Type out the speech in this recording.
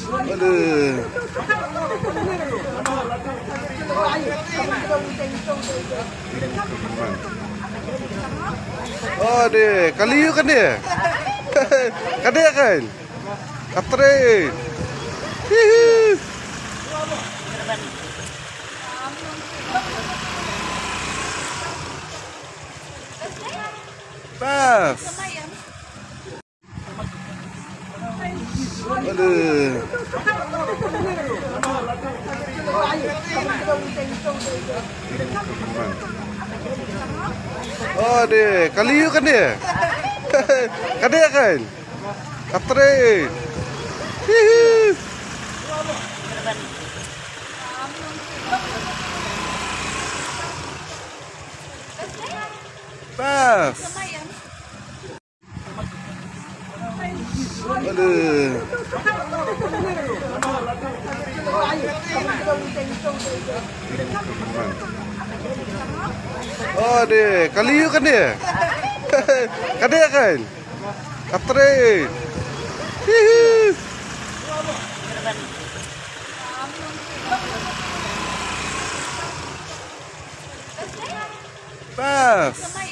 Aduh. Oh deh, kali yuk kan dia. Kan dia kan. Katrin. Hihi. Pas. Aduh. Oh deh, kali yuk kan dia. Kan dia kan. Katrin. Hihi. Pas. Aduh. Oh deh, kali yuk kan dia. Kan dia kan. Katrin. Hihi. Pas.